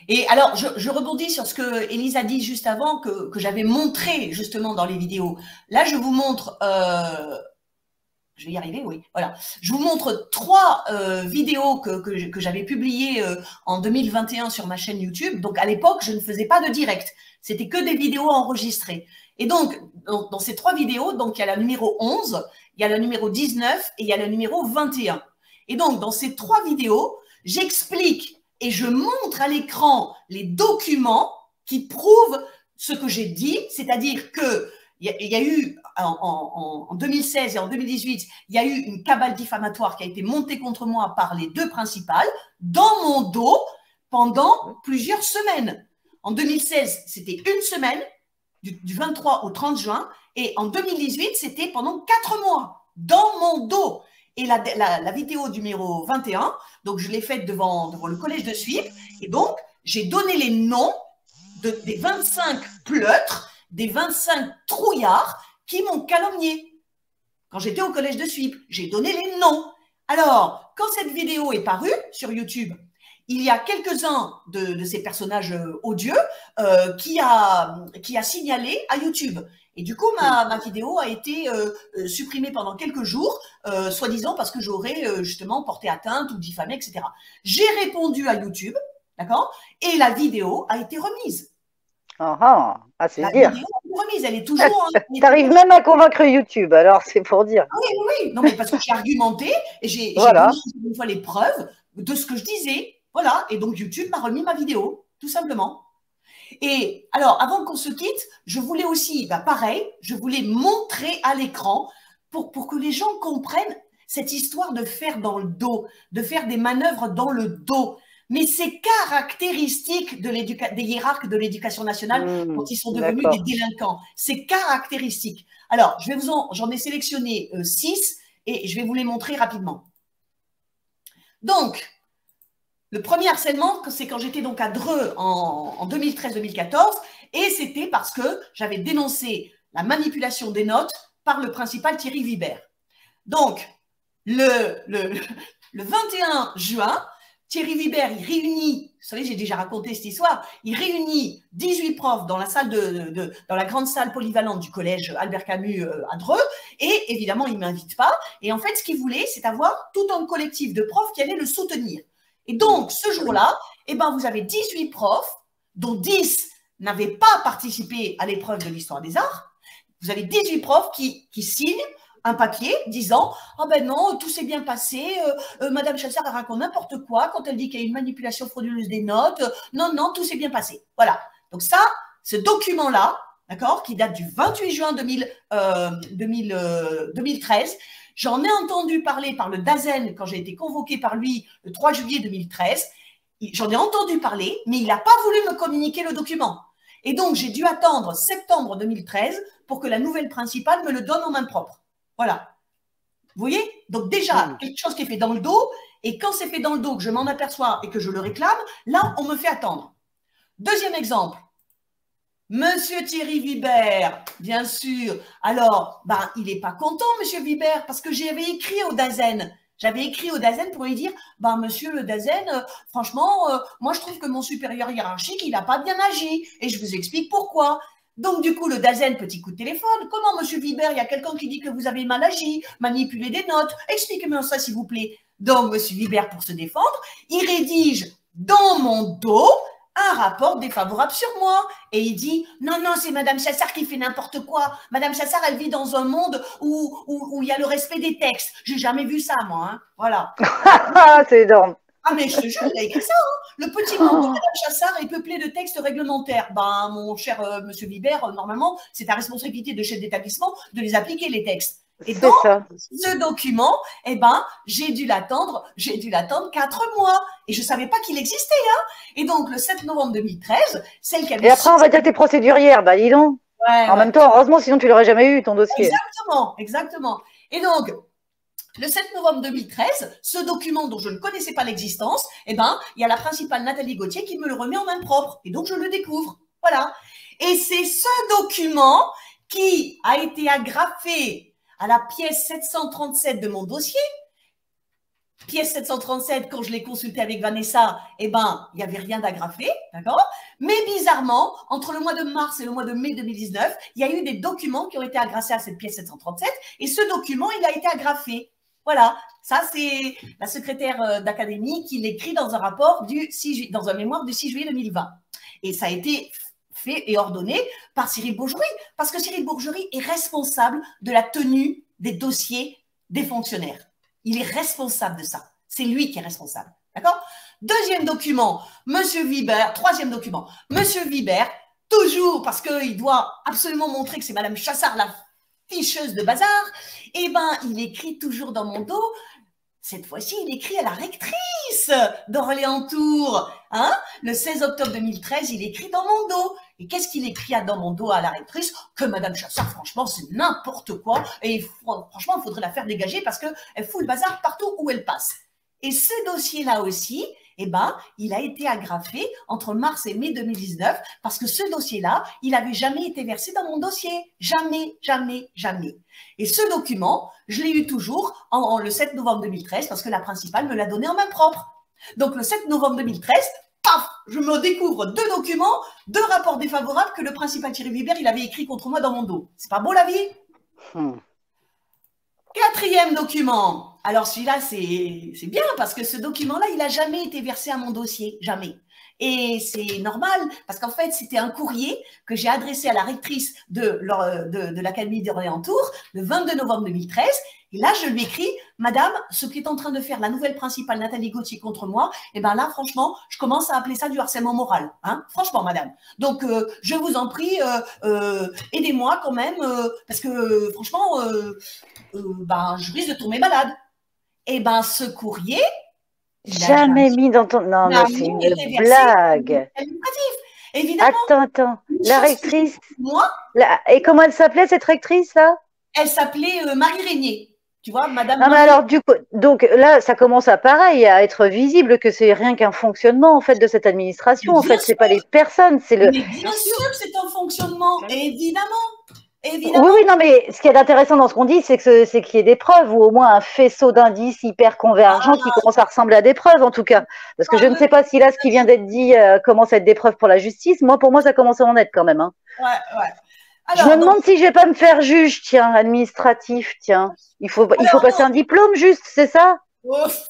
Et alors, je rebondis sur ce que Élise a dit juste avant, que j'avais montré justement dans les vidéos. Là, je vous montre, je vais y arriver, oui, voilà. Je vous montre 3 vidéos que j'avais publiées en 2021 sur ma chaîne YouTube. Donc, à l'époque, je ne faisais pas de direct. C'était que des vidéos enregistrées. Et donc, dans ces 3 vidéos, donc il y a la numéro 11, il y a la numéro 19 et il y a la numéro 21. Et donc, dans ces 3 vidéos, j'explique et je montre à l'écran les documents qui prouvent ce que j'ai dit, c'est-à-dire que il y a eu en 2016 et en 2018, il y a eu une cabale diffamatoire qui a été montée contre moi par les 2 principales dans mon dos pendant plusieurs semaines. En 2016, c'était une semaine, du 23 au 30 juin, et en 2018, c'était pendant 4 mois dans mon dos. Et la vidéo numéro 21, donc je l'ai faite devant le collège de Suippes, et donc j'ai donné les noms des 25 pleutres, des 25 trouillards qui m'ont calomnié. Quand j'étais au collège de Suippes, j'ai donné les noms. Alors, quand cette vidéo est parue sur YouTube, il y a quelques-uns de ces personnages odieux qui a signalé à YouTube. Et du coup, ma vidéo a été supprimée pendant quelques jours, soi-disant parce que j'aurais justement porté atteinte ou diffamé, etc. J'ai répondu à YouTube, d'accord, et la vidéo a été remise. Ah, c'est La dire. vidéo a été remise, elle est toujours… Tu arrives même à convaincre YouTube, alors c'est pour dire. Ah oui, oui, oui. Non, mais parce que j'ai argumenté et j'ai Voilà. donné une fois les preuves de ce que je disais. Voilà. Et donc, YouTube m'a remis ma vidéo, tout simplement. Et alors, avant qu'on se quitte, je voulais aussi, pareil, je voulais montrer à l'écran pour que les gens comprennent cette histoire de faire dans le dos, de faire des manœuvres dans le dos. Mais c'est caractéristique des hiérarques de l'éducation nationale quand ils sont devenus des délinquants. C'est caractéristique. Alors, j'en ai sélectionné 6 et je vais vous les montrer rapidement. Donc, le premier harcèlement, c'est quand j'étais donc à Dreux en 2013-2014, et c'était parce que j'avais dénoncé la manipulation des notes par le principal Thierry Vibert. Donc, le 21 juin, Thierry Vibert, il réunit, vous savez, j'ai déjà raconté cette histoire, il réunit 18 profs dans la salle dans la grande salle polyvalente du collège Albert Camus à Dreux, et évidemment, il ne m'invite pas. Et en fait, ce qu'il voulait, c'est avoir tout un collectif de profs qui allait le soutenir. Et donc, ce jour-là, vous avez 18 profs, dont 10 n'avaient pas participé à l'épreuve de l'histoire des arts. Vous avez 18 profs qui signent un papier disant « Ah ben non, tout s'est bien passé, Madame Chassard raconte n'importe quoi quand elle dit qu'il y a une manipulation frauduleuse des notes. Non, non, tout s'est bien passé. » Voilà. Donc ça, ce document-là, d'accord, qui date du 28 juin 2013, j'en ai entendu parler par le DAZEN quand j'ai été convoquée par lui le 3 juillet 2013. J'en ai entendu parler, mais il n'a pas voulu me communiquer le document. Et donc, j'ai dû attendre septembre 2013 pour que la nouvelle principale me le donne en main propre. Voilà. Vous voyez? Donc déjà, quelque chose qui est fait dans le dos, et quand c'est fait dans le dos, que je m'en aperçois et que je le réclame, là, on me fait attendre. Deuxième exemple. Monsieur Thierry Vibert, bien sûr. Alors, il n'est pas content, monsieur Vibert, parce que j'avais écrit au DAZEN. J'avais écrit au DAZEN pour lui dire, monsieur le DAZEN, franchement, moi je trouve que mon supérieur hiérarchique, il n'a pas bien agi. Et je vous explique pourquoi. Donc, du coup, le DAZEN, petit coup de téléphone. Comment, monsieur Vibert, il y a quelqu'un qui dit que vous avez mal agi, manipulé des notes. Expliquez-moi ça, s'il vous plaît. Donc, monsieur Vibert, pour se défendre, il rédige dans mon dos un rapport défavorable sur moi. Et il dit, non, non, c'est Madame Chassard qui fait n'importe quoi. Madame Chassard, elle vit dans un monde où il y a le respect des textes. J'ai jamais vu ça, moi. Hein. Voilà. C'est énorme. Ah, mais je te jure, il a écrit ça. Hein. Le petit monde de Madame Chassard est peuplé de textes réglementaires. Mon cher monsieur Vibert, normalement, c'est ta responsabilité de chef d'établissement de les appliquer, les textes. Et dans ce document, j'ai dû l'attendre 4 mois. Et je ne savais pas qu'il existait. Hein. Et donc, le 7 novembre 2013, celle qui avait… Et après, on va dire que t'es procédurière. Dis donc. Ouais, en même temps, heureusement, sinon tu l'aurais jamais eu, ton dossier. Exactement, exactement. Et donc, le 7 novembre 2013, ce document dont je ne connaissais pas l'existence, il y a la principale Nathalie Gauthier qui me le remet en main propre. Et donc, je le découvre. Voilà. Et c'est ce document qui a été agrafé à la pièce 737 de mon dossier pièce 737, quand je l'ai consulté avec Vanessa, eh ben, il n'y avait rien d'agrafé, d'accord? Mais bizarrement, entre le mois de mars et le mois de mai 2019, il y a eu des documents qui ont été agrafés à cette pièce 737 et ce document, il a été agrafé. Voilà, ça c'est la secrétaire d'académie qui l'écrit dans un rapport dans un mémoire du 6 juillet 2020. Et ça a été fait et ordonné par Cyril Bourgerie, parce que Cyril Bourgerie est responsable de la tenue des dossiers des fonctionnaires. Il est responsable de ça. C'est lui qui est responsable. D'accord? Deuxième document, Monsieur Vibert. Troisième document, Monsieur Vibert, toujours parce qu'il doit absolument montrer que c'est Madame Chassard, la ficheuse de bazar. Eh ben, il écrit toujours dans mon dos. Cette fois-ci, il écrit à la rectrice d'Orléans-Tours. Hein? Le 16 octobre 2013, il écrit dans mon dos. Et qu'est-ce qu'il écrit dans mon dos à la rectrice? Que Madame Chassard, franchement, c'est n'importe quoi. Et franchement, il faudrait la faire dégager parce qu'elle fout le bazar partout où elle passe. Et ce dossier-là aussi, eh ben, il a été agrafé entre mars et mai 2019 parce que ce dossier-là, il n'avait jamais été versé dans mon dossier. Jamais, jamais, jamais. Et ce document, je l'ai eu toujours le 7 novembre 2013 parce que la principale me l'a donné en main propre. Donc, le 7 novembre 2013, paf, je me découvre 2 documents, 2 rapports défavorables que le principal Thierry Vibert, il avait écrit contre moi dans mon dos. C'est pas beau la vie? Quatrième document. Alors celui-là, c'est bien parce que ce document-là, il n'a jamais été versé à mon dossier. Jamais. Et c'est normal parce qu'en fait, c'était un courrier que j'ai adressé à la rectrice de l'Académie d'Orléans-Tours le 22 novembre 2013. Et là, je lui écris, Madame, ce qui est en train de faire la nouvelle principale Nathalie Gauthier contre moi, eh ben là, franchement, je commence à appeler ça du harcèlement moral. Hein, franchement, Madame. Donc, je vous en prie, aidez-moi quand même parce que franchement, ben, je risque de tomber malade. Eh ben, ce courrier, jamais mis dans ton... Non, mais c'est une blague. Évidemment. Attends. La rectrice... Moi. Et comment elle s'appelait, cette rectrice-là? Elle s'appelait Marie Régnier. Tu vois, Madame. Non, mais alors, du coup, donc là, ça commence à pareil, à être visible que c'est rien qu'un fonctionnement, en fait, de cette administration. En fait, c'est pas les personnes, c'est le... Mais bien sûr que c'est un fonctionnement, évidemment. Évidemment. Oui, non, mais ce qui est intéressant dans ce qu'on dit, c'est qu'il y ait des preuves, ou au moins un faisceau d'indices hyper convergents qui commence à ressembler à des preuves, en tout cas. Parce que je ne sais pas si là, ce qui vient d'être dit commence à être des preuves pour la justice. Moi, pour moi, ça commence à en être quand même. Hein. Ouais. Alors, je me demande si je vais pas me faire juge, tiens, administratif, tiens. Il faut passer un diplôme, juste, c'est ça? Ouf.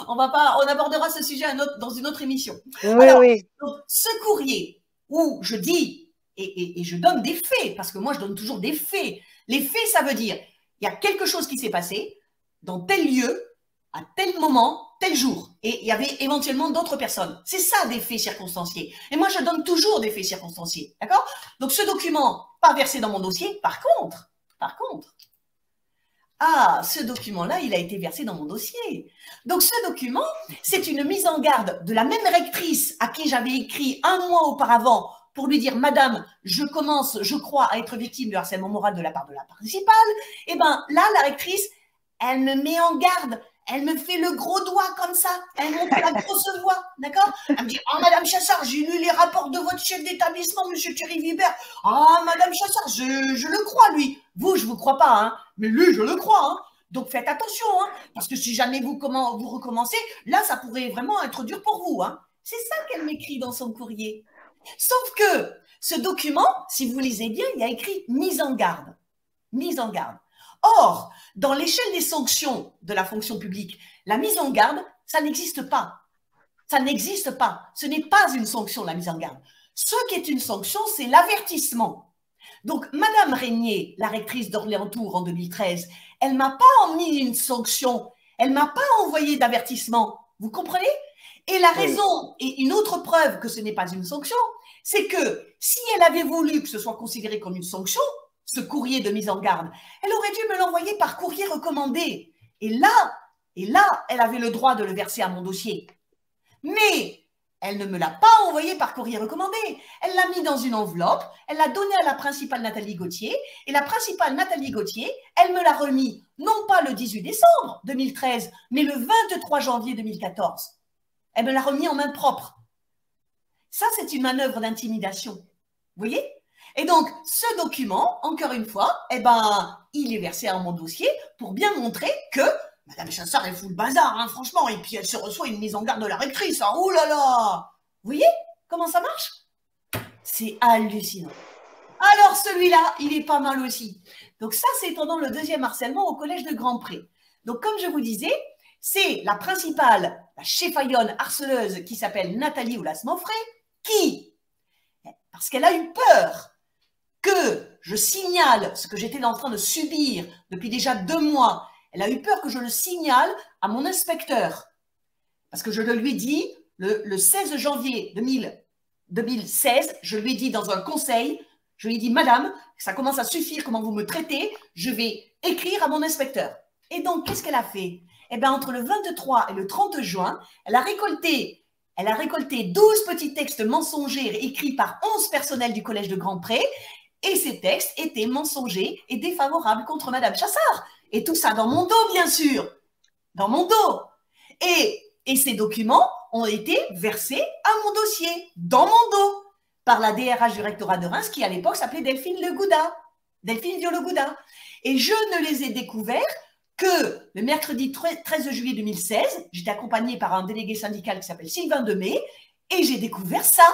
On abordera ce sujet dans une autre émission. Oui, alors, oui. Donc, ce courrier où je dis, et je donne des faits, parce que moi, je donne toujours des faits. Les faits, ça veut dire, il y a quelque chose qui s'est passé dans tel lieu, à tel moment, tel jour. Et il y avait éventuellement d'autres personnes. C'est ça, des faits circonstanciés. Et moi, je donne toujours des faits circonstanciés. D'accord? Donc, ce document, pas versé dans mon dossier. Par contre, ce document-là, il a été versé dans mon dossier. Donc, ce document, c'est une mise en garde de la même rectrice à qui j'avais écrit un mois auparavant pour lui dire, Madame, je commence, je crois, à être victime de harcèlement moral de la part de la principale. Et bien, là, la rectrice, elle me met en garde. Elle me fait le gros doigt comme ça. Elle monte la grosse voix, d'accord? Elle me dit, oh, Madame Chassard, j'ai lu les rapports de votre chef d'établissement, Monsieur Thierry Vibert. Ah, Madame Chassard, je le crois, lui. Vous, je vous crois pas, hein. Mais lui, je le crois, hein. Donc, faites attention, hein. Parce que si jamais vous recommencez, là, ça pourrait vraiment être dur pour vous, hein. C'est ça qu'elle m'écrit dans son courrier. Sauf que ce document, si vous lisez bien, il y a écrit mise en garde. Mise en garde. Or, dans l'échelle des sanctions de la fonction publique, la mise en garde, ça n'existe pas. Ça n'existe pas. Ce n'est pas une sanction, la mise en garde. Ce qui est une sanction, c'est l'avertissement. Donc, Madame Régnier, la rectrice d'Orléans-Tours en 2013, elle ne m'a pas mis une sanction. Elle ne m'a pas envoyé d'avertissement. Vous comprenez? Et la raison, et une autre preuve que ce n'est pas une sanction, c'est que si elle avait voulu que ce soit considéré comme une sanction, ce courrier de mise en garde, elle aurait dû me l'envoyer par courrier recommandé. Et là, elle avait le droit de le verser à mon dossier. Mais elle ne me l'a pas envoyé par courrier recommandé. Elle l'a mis dans une enveloppe, elle l'a donné à la principale Nathalie Gauthier, et la principale Nathalie Gauthier, elle me l'a remis, non pas le 18 décembre 2013, mais le 23 janvier 2014. Elle me l'a remis en main propre. Ça, c'est une manœuvre d'intimidation. Vous voyez? Et donc, ce document, encore une fois, eh ben, il est versé à mon dossier pour bien montrer que Madame Chassard, elle fout le bazar, hein, franchement. Et puis, elle se reçoit une mise en garde de la rectrice. Hein. Oh là là! Vous voyez comment ça marche? C'est hallucinant. Alors, celui-là, il est pas mal aussi. Donc, ça, c'est pendant le deuxième harcèlement au collège de Grand-Pré. Donc, comme je vous disais, c'est la principale, la chefaillonne harceleuse qui s'appelle Nathalie Oulas-Moffret, qui, parce qu'elle a eu peur que je signale ce que j'étais en train de subir depuis déjà 2 mois, elle a eu peur que je le signale à mon inspecteur. Parce que je le lui ai dit le 16 janvier 2016, je lui ai dit dans un conseil, je lui ai dit, madame, ça commence à suffire comment vous me traitez, je vais écrire à mon inspecteur. Et donc, qu'est-ce qu'elle a fait? Eh bien, entre le 23 et le 30 juin, elle a récolté 12 petits textes mensongers écrits par 11 personnels du collège de Grand-Pré, et ces textes étaient mensongers et défavorables contre madame Chassard. Et tout ça dans mon dos, bien sûr. Dans mon dos. Et ces documents ont été versés à mon dossier, dans mon dos, par la DRH du rectorat de Reims, qui à l'époque s'appelait Delphine Violo-Gouda. Et je ne les ai découverts que le mercredi 13 juillet 2016, j'étais accompagnée par un délégué syndical qui s'appelle Sylvain Demey, et j'ai découvert ça.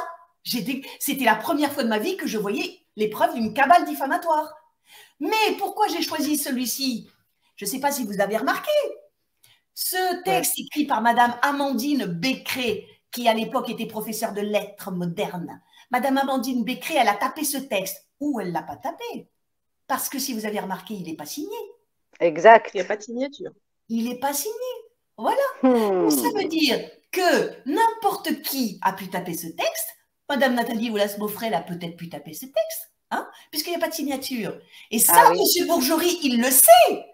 C'était la première fois de ma vie que je voyais les preuves d'une cabale diffamatoire. Mais pourquoi j'ai choisi celui-ci? Je ne sais pas si vous avez remarqué. Ce texte écrit par Madame Amandine Becquerel, qui à l'époque était professeure de lettres modernes. Madame Amandine Becquerel, elle a tapé ce texte. Ou elle ne l'a pas tapé. Parce que si vous avez remarqué, il n'est pas signé. Exact. Il n'y a pas de signature. Il n'est pas signé. Voilà. Ça veut dire que n'importe qui a pu taper ce texte. Madame Nathalie Oulas-Moffret a peut-être pu taper ce texte, hein, puisqu'il n'y a pas de signature. Et ça, Monsieur Bourgerie, il le sait.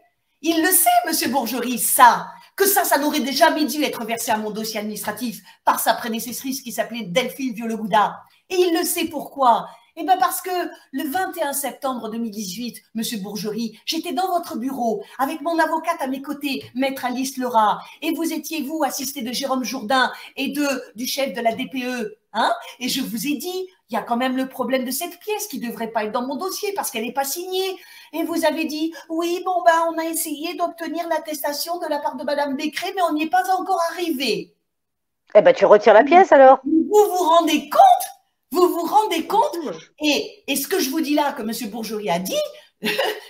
Il le sait, Monsieur Bourgerie, ça. Que ça n'aurait jamais dû être versé à mon dossier administratif par sa prédécessrice qui s'appelait Delphine Violo-Gouda. Et il le sait pourquoi. Eh bien parce que le 21 septembre 2018, Monsieur Bourgerie, j'étais dans votre bureau avec mon avocate à mes côtés, Maître Alice Lerat, et vous étiez, vous, assisté de Jérôme Jourdain et du chef de la DPE. Hein, et je vous ai dit, il y a quand même le problème de cette pièce qui ne devrait pas être dans mon dossier parce qu'elle n'est pas signée. Et vous avez dit, oui, bon, ben, on a essayé d'obtenir l'attestation de la part de Madame Becquerel, mais on n'y est pas encore arrivé. Eh ben, tu retires la pièce alors. Vous vous rendez compte? Vous vous rendez compte? Et ce que je vous dis là, que M. Bourgerie a dit,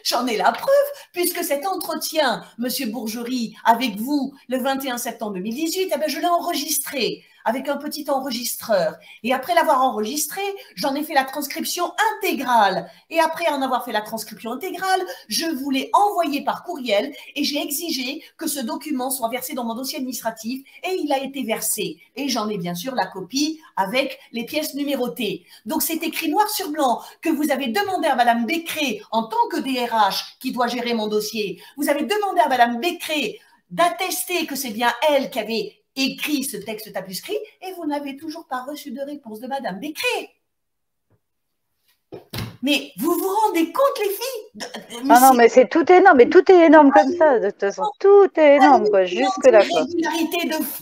j'en ai la preuve, puisque cet entretien, M. Bourgerie, avec vous, le 21 septembre 2018, eh bien, je l'ai enregistré avec un petit enregistreur. Et après l'avoir enregistré, j'en ai fait la transcription intégrale. Et après en avoir fait la transcription intégrale, je vous l'ai envoyé par courriel et j'ai exigé que ce document soit versé dans mon dossier administratif et il a été versé. Et j'en ai bien sûr la copie avec les pièces numérotées. Donc c'est écrit noir sur blanc que vous avez demandé à Madame Becquerel, en tant que DRH qui doit gérer mon dossier, vous avez demandé à Madame Becquerel d'attester que c'est bien elle qui avait écrit ce texte tapuscrit et vous n'avez toujours pas reçu de réponse de Madame Becquerel. Mais vous vous rendez compte, les filles? Non, mais c'est tout énorme, mais tout est énorme comme ça, de toute façon, tout est énorme, quoi, jusque-là, quoi.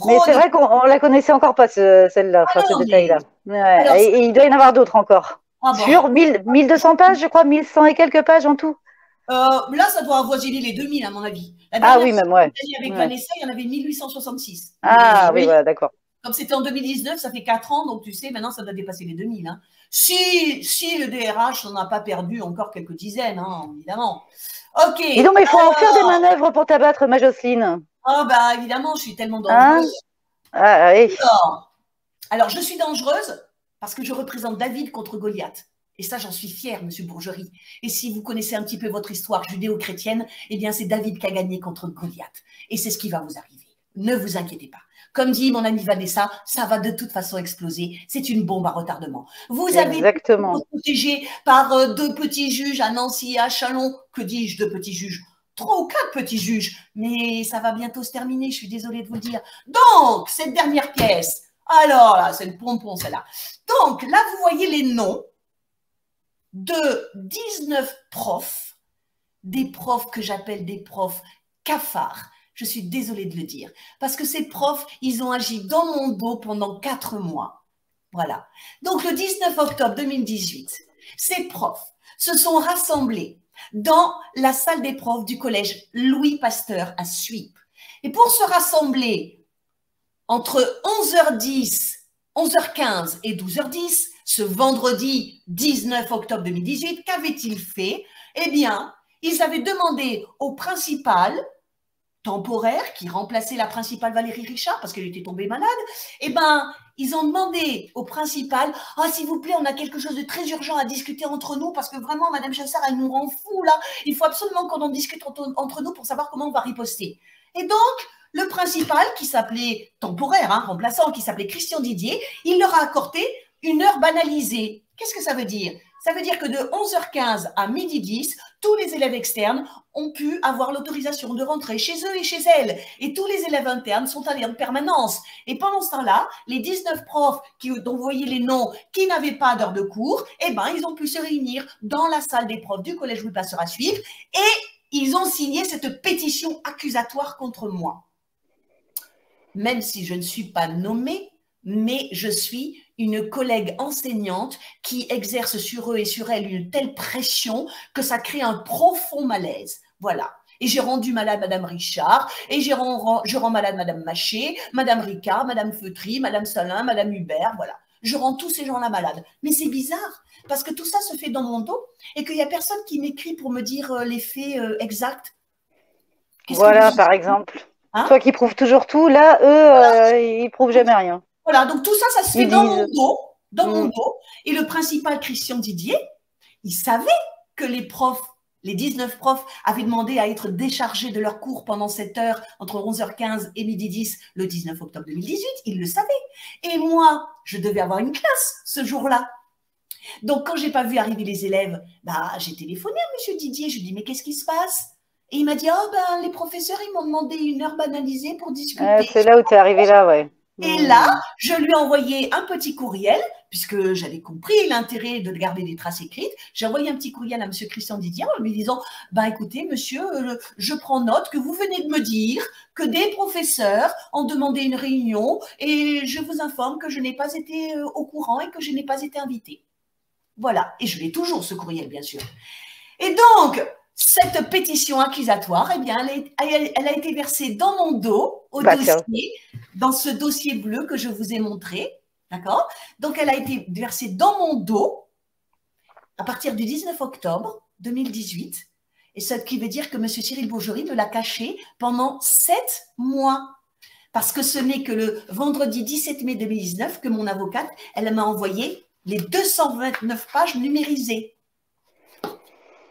Mais c'est vrai qu'on la connaissait encore pas, celle-là, enfin, ce détail-là. Ouais. Et il doit y en avoir d'autres encore. Sur 1200 pages, je crois, 1100 et quelques pages en tout. Là, ça doit avoisiner les 2000, à mon avis. Oui, même, ouais. Avec Vanessa, il y en avait 1866. Oui, voilà, d'accord. Comme c'était en 2019, ça fait 4 ans, donc tu sais, maintenant, ça doit dépasser les 2000. Hein. Si le DRH n'en a pas perdu encore quelques dizaines, hein, évidemment. Ok. Et donc, il faut en faire des manœuvres pour t'abattre, ma Jocelyne. Bah, évidemment, je suis tellement dangereuse. Oui. Alors, je suis dangereuse parce que je représente David contre Goliath. Et ça, j'en suis fière, Monsieur Bourgerie. Et si vous connaissez un petit peu votre histoire judéo-chrétienne, eh bien, c'est David qui a gagné contre Goliath. Et c'est ce qui va vous arriver. Ne vous inquiétez pas. Comme dit mon amie Vanessa, ça va de toute façon exploser. C'est une bombe à retardement. Vous avez été protégé par 2 petits juges à Nancy et à Châlons. Que dis-je, 2 petits juges? 3 ou 4 petits juges. Mais ça va bientôt se terminer, je suis désolée de vous le dire. Donc, cette dernière pièce. Alors là, c'est le pompon, celle-là. Donc, là, vous voyez les noms de 19 profs, des profs que j'appelle des profs cafards. Je suis désolée de le dire. Parce que ces profs, ils ont agi dans mon dos pendant 4 mois. Voilà. Donc, le 19 octobre 2018, ces profs se sont rassemblés dans la salle des profs du collège Louis Pasteur à Suippes. Et pour se rassembler entre 11h10, 11h15 et 12h10, ce vendredi 19 octobre 2018, qu'avaient-ils fait? Eh bien, ils avaient demandé au principal temporaire qui remplaçait la principale Valérie Richard parce qu'elle était tombée malade, eh ben, ils ont demandé au principal, ah, s'il vous plaît, on a quelque chose de très urgent à discuter entre nous parce que vraiment, Madame Chassard, elle nous rend fous là. Il faut absolument qu'on en discute entre nous pour savoir comment on va riposter. Et donc, le principal, qui s'appelait temporaire, hein, remplaçant, qui s'appelait Christian Didier, il leur a accordé une heure banalisée. Qu'est-ce que ça veut dire? Ça veut dire que de 11h15 à 12h10, tous les élèves externes ont pu avoir l'autorisation de rentrer chez eux et chez elles. Et tous les élèves internes sont allés en permanence. Et pendant ce temps-là, les 19 profs dont vous voyez les noms qui n'avaient pas d'heure de cours, eh ben, ils ont pu se réunir dans la salle des profs du collège Louis Pasteur à suivre et ils ont signé cette pétition accusatoire contre moi. Même si je ne suis pas nommée, mais je suis une collègue enseignante qui exerce sur eux et sur elles une telle pression que ça crée un profond malaise. Voilà. Et j'ai rendu malade Madame Richard, et je rends malade Madame Maché, Madame Ricard, Madame Feutry, Madame Salin, Madame Hubert, voilà. Je rends tous ces gens-là malades. Mais c'est bizarre, parce que tout ça se fait dans mon dos, et qu'il n'y a personne qui m'écrit pour me dire les faits exacts. Voilà, par exemple. Hein? Toi qui prouves toujours tout, là, eux, ils prouvent jamais rien. Voilà, donc tout ça, ça se fait dans mon dos. Et le principal, Christian Didier, il savait que les profs, les 19 profs, avaient demandé à être déchargés de leurs cours pendant cette heure, entre 11h15 et 12h10, le 19 octobre 2018. Il le savait. Et moi, je devais avoir une classe ce jour-là. Donc, quand je n'ai pas vu arriver les élèves, bah, j'ai téléphoné à M. Didier. Je lui ai dit, mais qu'est-ce qui se passe? Et il m'a dit, oh, ben, les professeurs, ils m'ont demandé une heure banalisée pour discuter. C'est là où tu es arrivé là, ouais. Et là, je lui ai envoyé un petit courriel, puisque j'avais compris l'intérêt de garder des traces écrites. J'ai envoyé un petit courriel à M. Christian Didier en lui disant, ben, écoutez, monsieur, je prends note que vous venez de me dire que des professeurs ont demandé une réunion et je vous informe que je n'ai pas été au courant et que je n'ai pas été invitée. Voilà. Et je l'ai toujours, ce courriel, bien sûr. Et donc, cette pétition accusatoire, eh bien, elle a été versée dans mon dos, au dossier, dans ce dossier bleu que je vous ai montré, d'accord? Donc, elle a été versée dans mon dos à partir du 19 octobre 2018, et ce qui veut dire que M. Cyril Bourgerie me l'a caché pendant 7 mois. Parce que ce n'est que le vendredi 17 mai 2019 que mon avocate, elle m'a envoyé les 229 pages numérisées.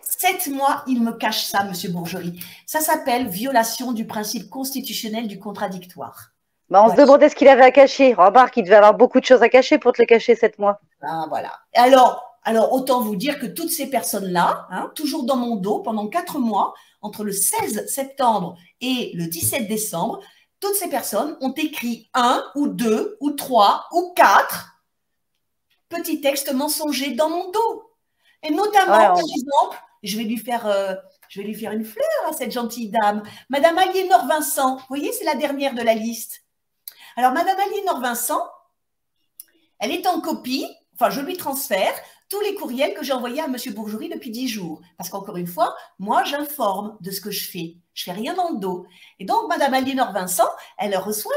7 mois, il me cache ça, M. Bourgerie. Ça s'appelle violation du principe constitutionnel du contradictoire. Bah, on se demandait ce qu'il avait à cacher. Remarque, il devait avoir beaucoup de choses à cacher pour te les cacher 7 mois. Ah, voilà. Alors, autant vous dire que toutes ces personnes-là, hein, toujours dans mon dos, pendant 4 mois, entre le 16 septembre et le 17 décembre, toutes ces personnes ont écrit 1 ou 2 ou 3 ou 4 petits textes mensongers dans mon dos. Et notamment, par exemple, je vais lui faire une fleur à cette gentille dame. Madame Aliénor Vincent, vous voyez, c'est la dernière de la liste. Alors, Madame Aliénor Vincent, elle est en copie, enfin, je lui transfère tous les courriels que j'ai envoyés à M. Bourgerie depuis 10 jours. Parce qu'encore une fois, moi, j'informe de ce que je fais. Je fais rien dans le dos. Et donc, Madame Aliénor Vincent, elle reçoit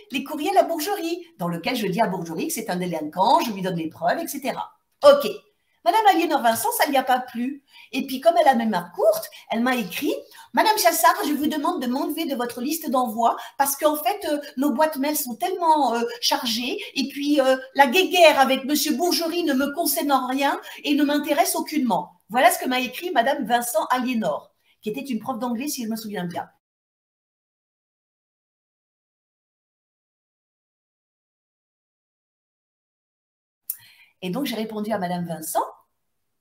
les courriels à Bourgerie, dans lesquels je dis à Bourgerie que c'est un délinquant, je lui donne les preuves, etc. OK. Madame Aliénor Vincent, ça ne lui a pas plu. Et puis, comme elle a mes mains courtes, elle m'a écrit « Madame Chassard, je vous demande de m'enlever de votre liste d'envoi parce qu'en fait, nos boîtes mail sont tellement chargées et puis la guéguerre avec Monsieur Bourgerie ne me concerne en rien et ne m'intéresse aucunement. » Voilà ce que m'a écrit Madame Vincent Aliénor, qui était une prof d'anglais, si je me souviens bien. Et donc, j'ai répondu à Madame Vincent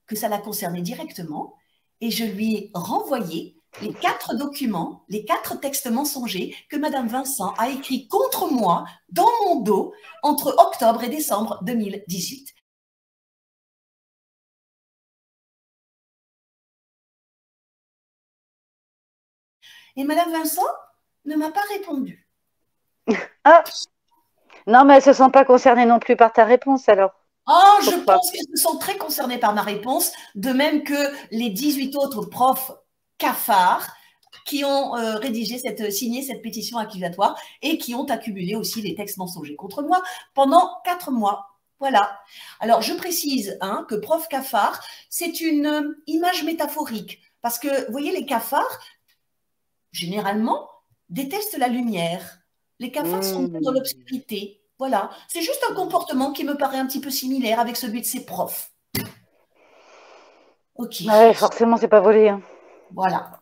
que ça la concernait directement et je lui ai renvoyé les 4 documents, les 4 textes mensongers que Madame Vincent a écrits contre moi dans mon dos entre octobre et décembre 2018. Et Madame Vincent ne m'a pas répondu. Ah, non, mais elles ne se sont pas concernées non plus par ta réponse alors. Oh, je pense qu'elles se sont très concernées par ma réponse, de même que les 18 autres profs cafards qui ont signé cette pétition accusatoire et qui ont accumulé aussi les textes mensongers contre moi pendant 4 mois. Voilà. Alors, je précise que prof cafard, c'est une image métaphorique. Parce que, vous voyez, les cafards, généralement, détestent la lumière. Les cafards sont dans l'obscurité. Voilà. C'est juste un comportement qui me paraît un petit peu similaire avec celui de ces profs. Ok. Ouais, forcément, c'est pas volé. Voilà.